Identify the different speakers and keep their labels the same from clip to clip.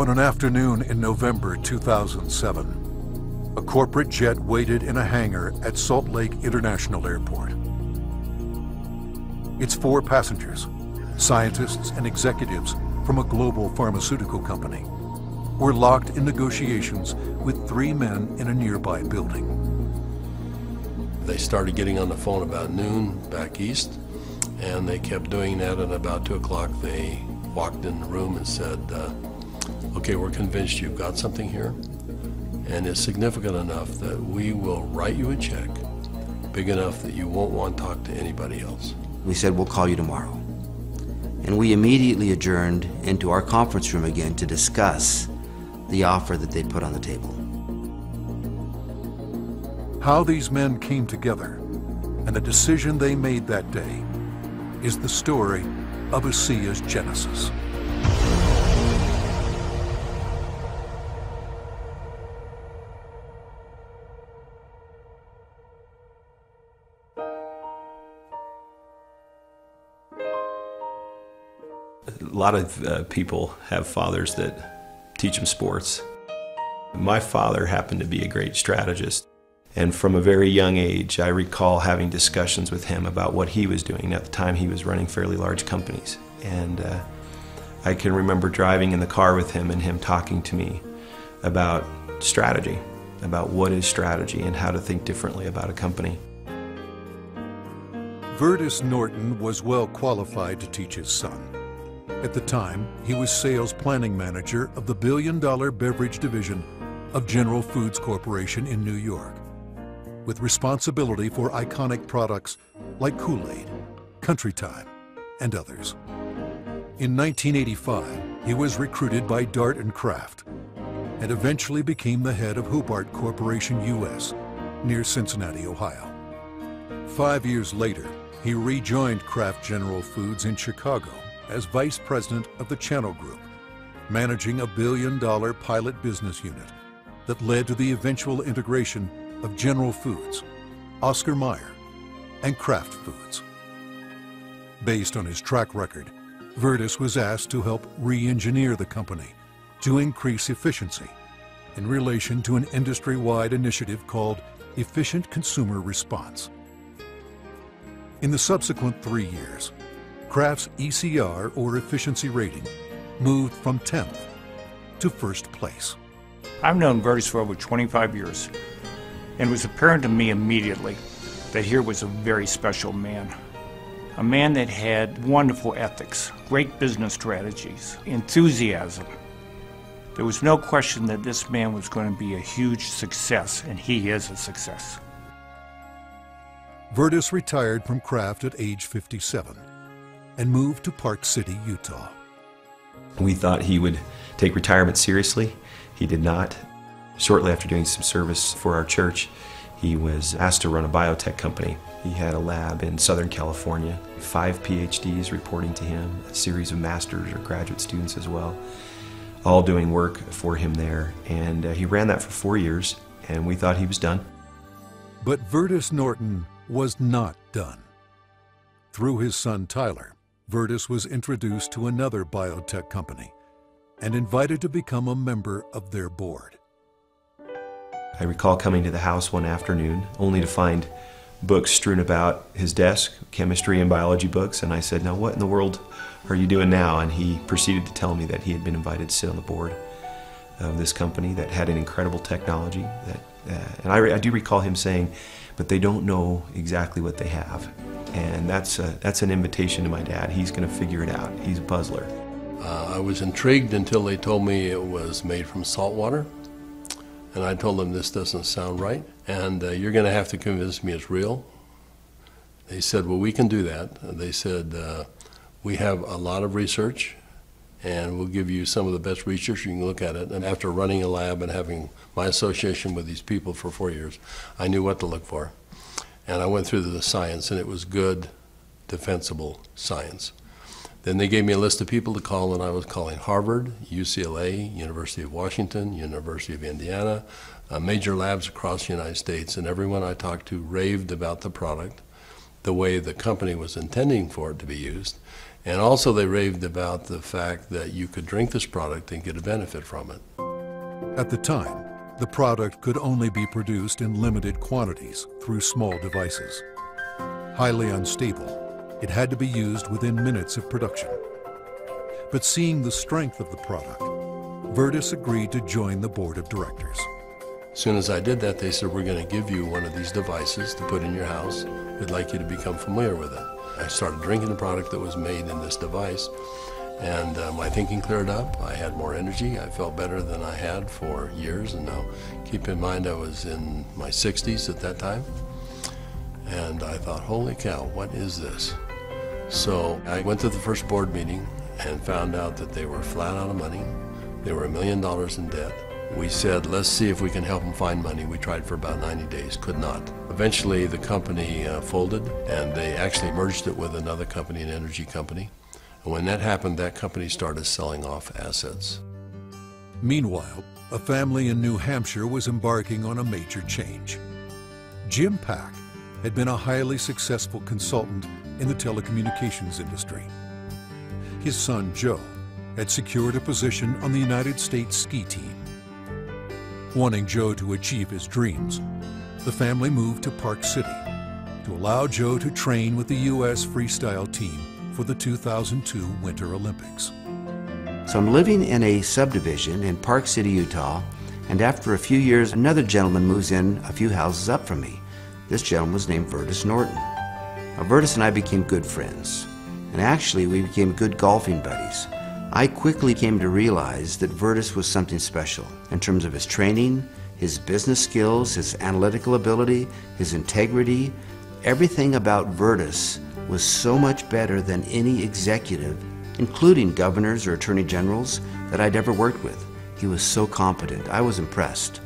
Speaker 1: On an afternoon in November 2007, a corporate jet waited in a hangar at Salt Lake International Airport. Its 4 passengers, scientists and executives from a global pharmaceutical company, were locked in negotiations with 3 men in a nearby building.
Speaker 2: They started getting on the phone about noon back east, and they kept doing that, and about 2 o'clock they walked in the room and said, okay, we're convinced you've got something here, and it's significant enough that we will write you a check big enough that you won't want to talk to anybody else.
Speaker 3: We said, we'll call you tomorrow. And we immediately adjourned into our conference room again to discuss the offer that they'd put on the table.
Speaker 1: How these men came together and the decision they made that day is the story of ASEA's genesis.
Speaker 4: A lot of people have fathers that teach them sports. My father happened to be a great strategist, and from a very young age I recall having discussions with him about what he was doing. At the time he was running fairly large companies, and I can remember driving in the car with him and him talking to me about strategy, about what is strategy and how to think differently about a company.
Speaker 1: Vertus Norton was well qualified to teach his son. At the time, he was sales planning manager of the billion-dollar beverage division of General Foods Corporation in New York, with responsibility for iconic products like Kool-Aid, Country Time, and others. In 1985, he was recruited by Dart and Kraft and eventually became the head of Hobart Corporation US near Cincinnati, Ohio. 5 years later, he rejoined Kraft General Foods in Chicago as vice president of the Channel Group, managing a billion-dollar pilot business unit that led to the eventual integration of General Foods, Oscar Mayer, and Kraft Foods. Based on his track record, Vertus was asked to help re-engineer the company to increase efficiency in relation to an industry-wide initiative called Efficient Consumer Response. In the subsequent 3 years, Kraft's ECR, or efficiency rating, moved from 10th to 1st place.
Speaker 5: I've known Vertus for over 25 years, and it was apparent to me immediately that here was a very special man. A man that had wonderful ethics, great business strategies, enthusiasm. There was no question that this man was going to be a huge success, and he is a success.
Speaker 1: Vertus retired from Kraft at age 57 and moved to Park City, Utah.
Speaker 4: We thought he would take retirement seriously. He did not. Shortly after doing some service for our church, he was asked to run a biotech company. He had a lab in Southern California, 5 PhDs reporting to him, a series of master's or graduate students as well, all doing work for him there. And he ran that for 4 years, and we thought he was done.
Speaker 1: But Vertus Norton was not done. Through his son Tyler, Vertus was introduced to another biotech company and invited to become a member of their board.
Speaker 4: I recall coming to the house one afternoon only to find books strewn about his desk, chemistry and biology books, and I said, now what in the world are you doing now? And he proceeded to tell me that he had been invited to sit on the board of this company that had an incredible technology. And I do recall him saying, but they don't know exactly what they have. And that's an invitation to my dad. He's going to figure it out. He's a puzzler.
Speaker 2: I was intrigued until they told me it was made from salt water. And I told them, this doesn't sound right, and you're going to have to convince me it's real. They said, well, we can do that. They said, we have a lot of research, and we'll give you some of the best research. You can look at it. And after running a lab and having my association with these people for 4 years, I knew what to look for. And I went through the science, and it was good, defensible science. Then they gave me a list of people to call, and I was calling Harvard, UCLA, University of Washington, University of Indiana, major labs across the United States, and everyone I talked to raved about the product, the way the company was intending for it to be used, And also they raved about the fact that you could drink this product and get a benefit from it.
Speaker 1: At the time, the product could only be produced in limited quantities through small devices. Highly unstable, it had to be used within minutes of production. But seeing the strength of the product, Virtus agreed to join the board of directors.
Speaker 2: As soon as I did that, they said, we're going to give you one of these devices to put in your house. We'd like you to become familiar with it. I started drinking the product that was made in this device, and my thinking cleared up. I had more energy. I felt better than I had for years, and now keep in mind I was in my 60s at that time. And I thought, holy cow, what is this? So I went to the first board meeting and found out that they were flat out of money. They were $1 million in debt. We said, let's see if we can help them find money. We tried for about 90 days, could not. Eventually the company folded, and they actually merged it with another company, an energy company. And when that happened, that company started selling off assets.
Speaker 1: Meanwhile, a family in New Hampshire was embarking on a major change. Jim Pack had been a highly successful consultant in the telecommunications industry. His son, Joe, had secured a position on the United States ski team. Wanting Joe to achieve his dreams, the family moved to Park City to allow Joe to train with the U.S. freestyle team for the 2002 Winter Olympics.
Speaker 3: So I'm living in a subdivision in Park City, Utah, and after a few years, another gentleman moves in a few houses up from me. This gentleman was named Virtus Norton. Now, Virtus and I became good friends, and actually we became good golfing buddies. I quickly came to realize that Virtus was something special in terms of his training, his business skills, his analytical ability, his integrity. Everything about Virtus was so much better than any executive, including governors or attorney generals, that I'd ever worked with. He was so competent. I was impressed.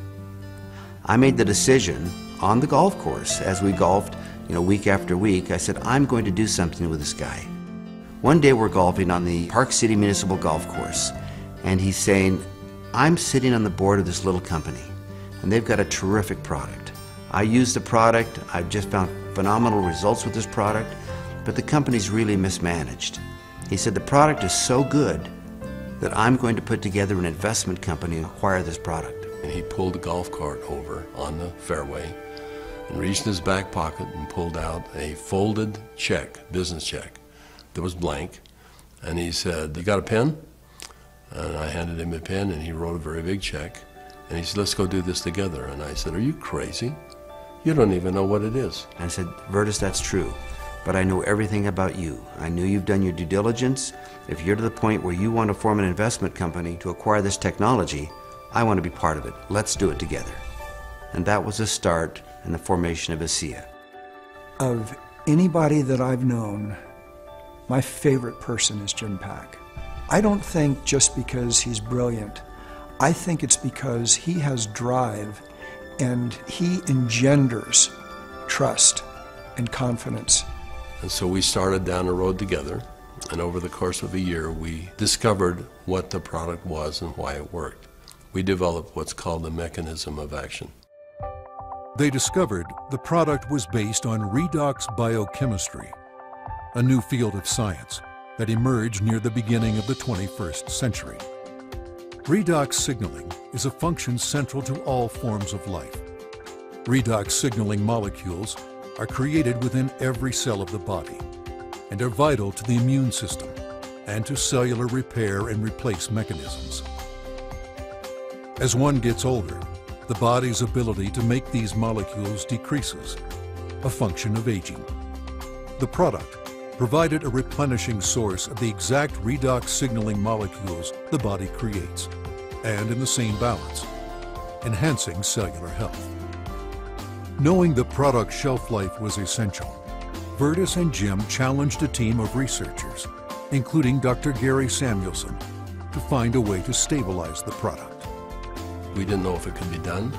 Speaker 3: I made the decision on the golf course as we golfed, week after week. I said, I'm going to do something with this guy. One day we're golfing on the Park City Municipal Golf Course, and he's saying, I'm sitting on the board of this little company, and they've got a terrific product. I use the product, I've just found phenomenal results with this product, but the company's really mismanaged. He said, the product is so good that I'm going to put together an investment company and acquire this product.
Speaker 2: And he pulled a golf cart over on the fairway and reached in his back pocket and pulled out a folded check, business check, that was blank, and he said, you got a pen? And I handed him a pen, and he wrote a very big check, and he said, let's go do this together. And I said, are you crazy? You don't even know what it is.
Speaker 3: And I said, Virtus, that's true, but I know everything about you. I knew you've done your due diligence. If you're to the point where you want to form an investment company to acquire this technology, I want to be part of it. Let's do it together. And that was the start in the formation of ASEA.
Speaker 6: Of anybody that I've known, my favorite person is Jim Pack. I don't think just because he's brilliant. I think it's because he has drive and he engenders trust and confidence.
Speaker 2: And so we started down the road together, and over the course of a year we discovered what the product was and why it worked. We developed what's called the mechanism of action.
Speaker 1: They discovered the product was based on redox biochemistry, a new field of science that emerged near the beginning of the 21st century. Redox signaling is a function central to all forms of life. Redox signaling molecules are created within every cell of the body and are vital to the immune system and to cellular repair and replace mechanisms. As one gets older, the body's ability to make these molecules decreases, a function of aging. The product provided a replenishing source of the exact redox signaling molecules the body creates, and in the same balance, enhancing cellular health. Knowing the product's shelf life was essential, Virtus and Jim challenged a team of researchers, including Dr. Gary Samuelson, to find a way to stabilize the product.
Speaker 2: We didn't know if it could be done,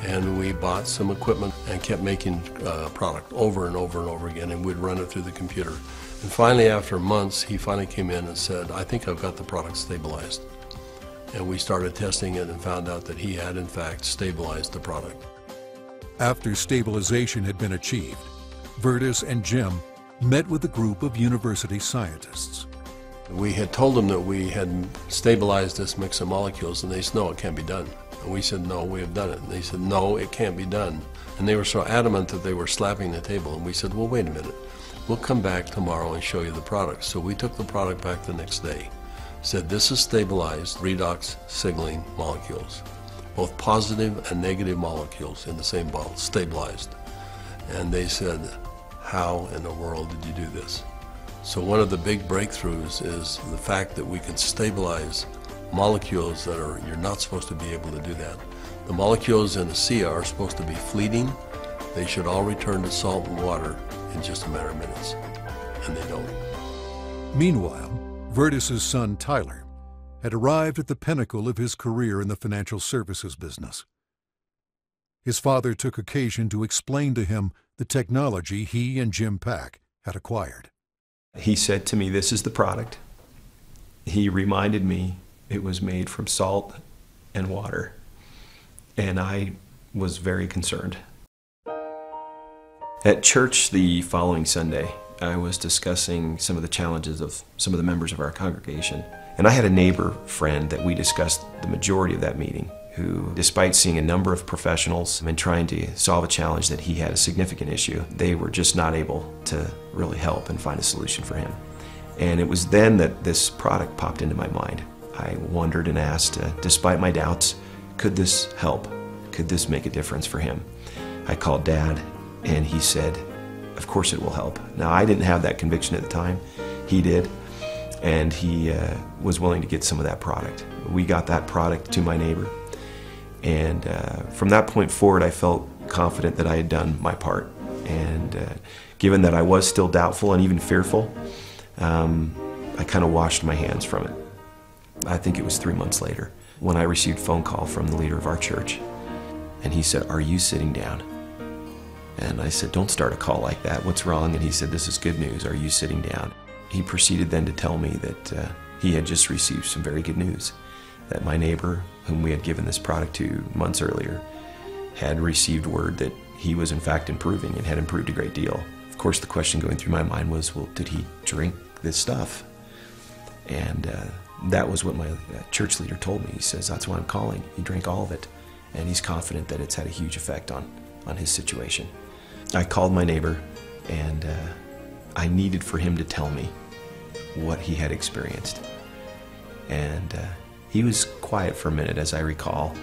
Speaker 2: and we bought some equipment and kept making product over and over and over again, and we'd run it through the computer. And finally, after months, he finally came in and said, I think I've got the product stabilized. And we started testing it and found out that he had, in fact, stabilized the product.
Speaker 1: After stabilization had been achieved, Virtus and Jim met with a group of university scientists.
Speaker 2: We had told them that we had stabilized this mix of molecules, and they said, no, it can't be done. And we said, no, we have done it. And they said, no, it can't be done. And they were so adamant that they were slapping the table. And we said, well, wait a minute. We'll come back tomorrow and show you the product. So we took the product back the next day. Said, this is stabilized redox signaling molecules. Both positive and negative molecules in the same bottle, stabilized. And they said, how in the world did you do this? So one of the big breakthroughs is the fact that we can stabilize molecules that you're not supposed to be able to do that. The molecules in ASEA are supposed to be fleeting. They should all return to salt and water in just a matter of minutes, and they don't.
Speaker 1: Meanwhile, Vertus's son Tyler had arrived at the pinnacle of his career in the financial services business. His father took occasion to explain to him the technology he and Jim Pack had acquired.
Speaker 4: He said to me, this is the product. He reminded me it was made from salt and water, and I was very concerned. At church the following Sunday, I was discussing some of the challenges of some of the members of our congregation. And I had a neighbor friend that we discussed the majority of that meeting, who, despite seeing a number of professionals and trying to solve a challenge that he had a significant issue, they were just not able to really help and find a solution for him. And it was then that this product popped into my mind. I wondered and asked, despite my doubts, could this help? Could this make a difference for him? I called Dad, and he said, of course it will help. Now, I didn't have that conviction at the time. He did, and he was willing to get some of that product. We got that product to my neighbor, and from that point forward, I felt confident that I had done my part. And given that I was still doubtful and even fearful, I kind of washed my hands from it. I think it was 3 months later when I received a phone call from the leader of our church, and he said, "Are you sitting down?" And I said, "Don't start a call like that. What's wrong?" And he said, "This is good news. Are you sitting down?" He proceeded then to tell me that he had just received some very good news, that my neighbor, whom we had given this product to months earlier, had received word that he was in fact improving and had improved a great deal. Of course, the question going through my mind was, well, did he drink this stuff? And that was what my church leader told me. He says, that's why I'm calling. He drank all of it, and he's confident that it's had a huge effect on his situation. I called my neighbor, and I needed for him to tell me what he had experienced. And he was quiet for a minute, as I recall,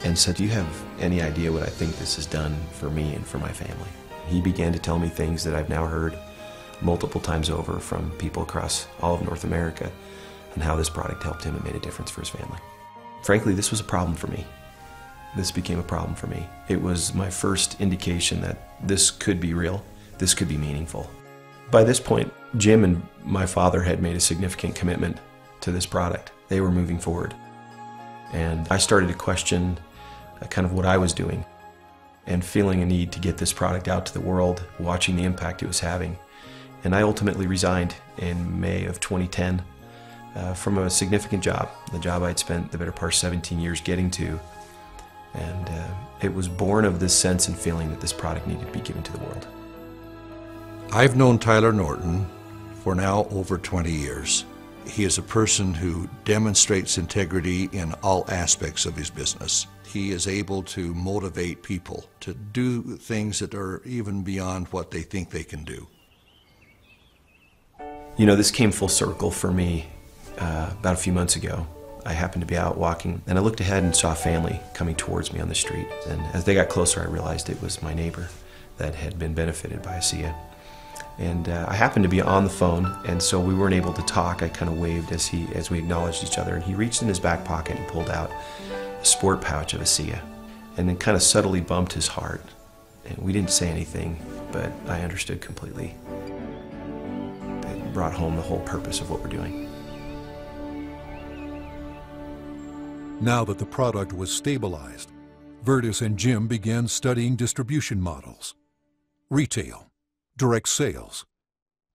Speaker 4: and said, "Do you have any idea what I think this has done for me and for my family?" He began to tell me things that I've now heard multiple times over from people across all of North America, and how this product helped him and made a difference for his family. Frankly, this was a problem for me. This became a problem for me. It was my first indication that this could be real, this could be meaningful. By this point, Jim and my father had made a significant commitment to this product. They were moving forward. And I started to question kind of what I was doing, and feeling a need to get this product out to the world, watching the impact it was having. And I ultimately resigned in May of 2010 from a significant job, the job I'd spent the better part of 17 years getting to. And it was born of this sense and feeling that this product needed to be given to the world.
Speaker 7: I've known Tyler Norton for now over 20 years. He is a person who demonstrates integrity in all aspects of his business. He is able to motivate people to do things that are even beyond what they think they can do.
Speaker 4: You know, this came full circle for me about a few months ago. I happened to be out walking, and I looked ahead and saw a family coming towards me on the street. And as they got closer, I realized it was my neighbor that had been benefited by ASEA. And I happened to be on the phone, and so we weren't able to talk. I kind of waved as we acknowledged each other, and he reached in his back pocket and pulled out a sport pouch of ASEA, and then kind of subtly bumped his heart. And we didn't say anything, but I understood completely. It brought home the whole purpose of what we're doing.
Speaker 1: Now that the product was stabilized, Vertus and Jim began studying distribution models, retail, direct sales,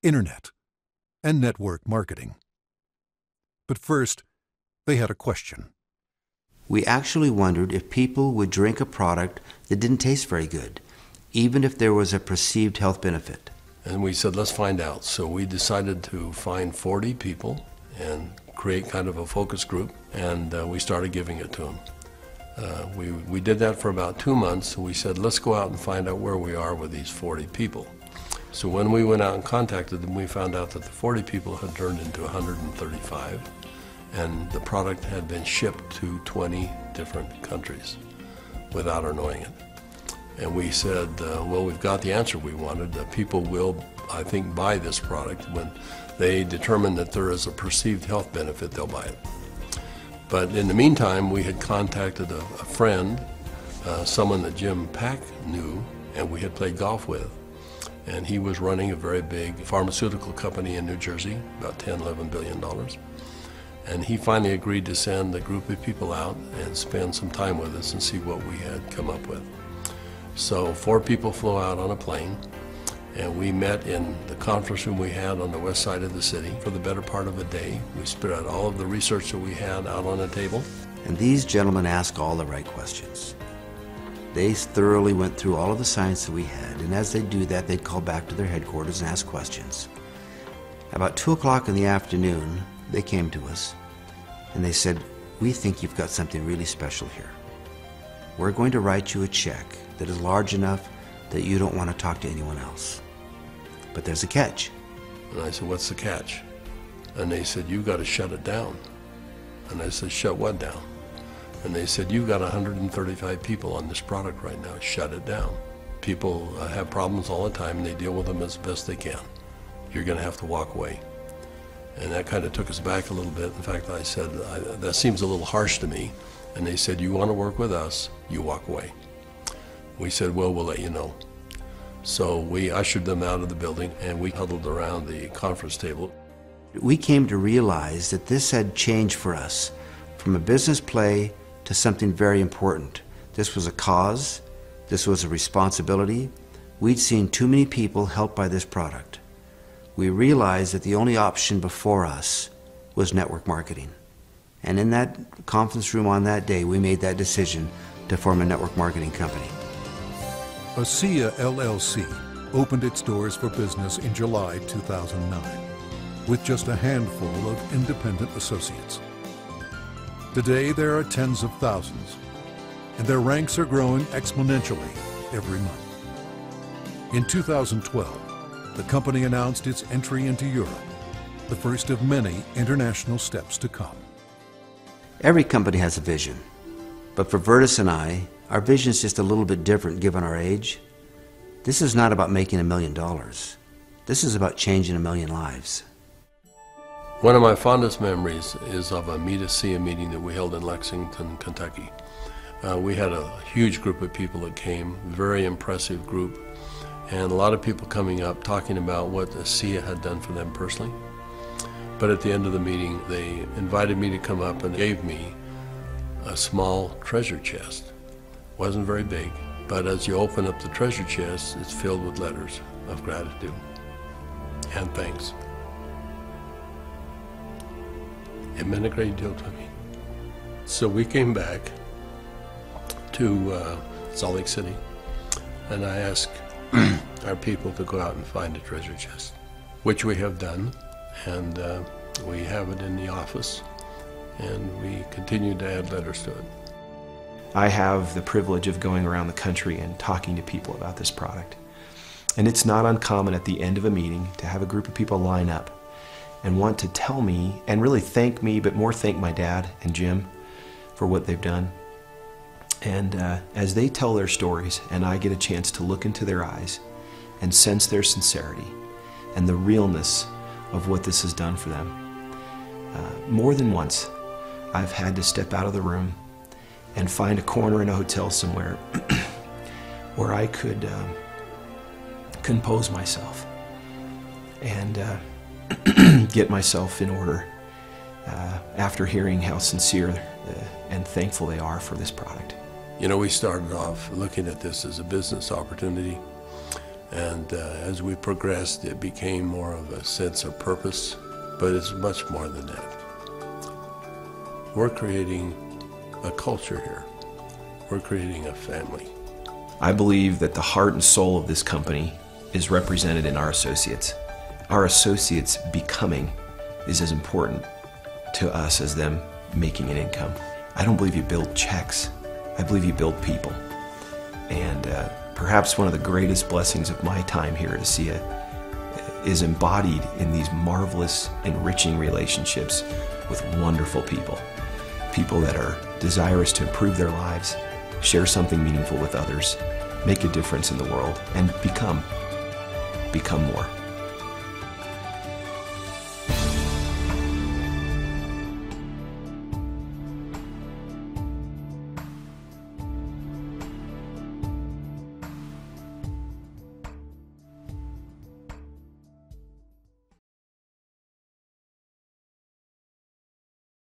Speaker 1: internet, and network marketing. But first, they had a question.
Speaker 3: We actually wondered if people would drink a product that didn't taste very good, even if there was a perceived health benefit.
Speaker 2: And we said, let's find out. So we decided to find 40 people and create kind of a focus group, and we started giving it to them. We did that for about 2 months, and we said, let's go out and find out where we are with these 40 people. So when we went out and contacted them, we found out that the 40 people had turned into 135, and the product had been shipped to 20 different countries without our knowing it. And we said, well, we've got the answer we wanted. People will, I think, buy this product. When they determine that there is a perceived health benefit, they'll buy it. But in the meantime, we had contacted a friend, someone that Jim Pack knew and we had played golf with. And he was running a very big pharmaceutical company in New Jersey, about $10–11 billion. And he finally agreed to send a group of people out and spend some time with us and see what we had come up with. So 4 people flew out on a plane, and we met in the conference room we had on the west side of the city for the better part of a day. We spread out all of the research that we had out on a table.
Speaker 3: And these gentlemen asked all the right questions. They thoroughly went through all of the science that we had, and as they do that, they'd call back to their headquarters and ask questions. About 2 o'clock in the afternoon, they came to us, and they said, we think you've got something really special here. We're going to write you a check that is large enough that you don't want to talk to anyone else. But there's a catch.
Speaker 2: And I said, what's the catch? And they said, you've got to shut it down. And I said, shut what down? And they said, you've got 135 people on this product right now. Shut it down. People have problems all the time, and they deal with them as best they can. You're going to have to walk away. And that kind of took us back a little bit. In fact, I said, that seems a little harsh to me. And they said, you want to work with us, you walk away. We said, well, we'll let you know. So we ushered them out of the building, and we huddled around the conference table.
Speaker 3: We came to realize that this had changed for us from a business play to something very important. This was a cause. This was a responsibility. We'd seen too many people helped by this product. We realized that the only option before us was network marketing. And in that conference room on that day, we made that decision to form a network marketing company.
Speaker 1: ASEA LLC opened its doors for business in July 2009 with just a handful of independent associates. Today there are tens of thousands, and their ranks are growing exponentially every month. In 2012, the company announced its entry into Europe, the first of many international steps to come.
Speaker 3: Every company has a vision, but for Virtus and I, our vision is just a little bit different given our age. This is not about making $1 million. This is about changing 1 million lives.
Speaker 2: One of my fondest memories is of a Meet ASEA meeting that we held in Lexington, Kentucky. We had a huge group of people that came, very impressive group, and a lot of people coming up talking about what ASEA had done for them personally. But at the end of the meeting, they invited me to come up and gave me a small treasure chest. Wasn't very big, but as you open up the treasure chest, it's filled with letters of gratitude and thanks. It meant a great deal to me. So we came back to Salt Lake City, and I asked our people to go out and find a treasure chest, which we have done, and we have it in the office, and we continue to add letters to it.
Speaker 4: I have the privilege of going around the country and talking to people about this product. And it's not uncommon at the end of a meeting to have a group of people line up and want to tell me and really thank me, but more thank my dad and Jim for what they've done. And as they tell their stories and I get a chance to look into their eyes and sense their sincerity and the realness of what this has done for them, more than once I've had to step out of the room and find a corner in a hotel somewhere where I could compose myself and get myself in order after hearing how sincere and thankful they are for this product.
Speaker 2: You know, we started off looking at this as a business opportunity, and as we progressed, it became more of a sense of purpose, but it's much more than that. We're creating a culture here. We're creating a family.
Speaker 4: I believe that the heart and soul of this company is represented in our associates. Our associates becoming is as important to us as them making an income. I don't believe you build checks. I believe you build people. And perhaps one of the greatest blessings of my time here at ASEA is embodied in these marvelous, enriching relationships with wonderful people. People that are desirous to improve their lives, share something meaningful with others, make a difference in the world, and become more.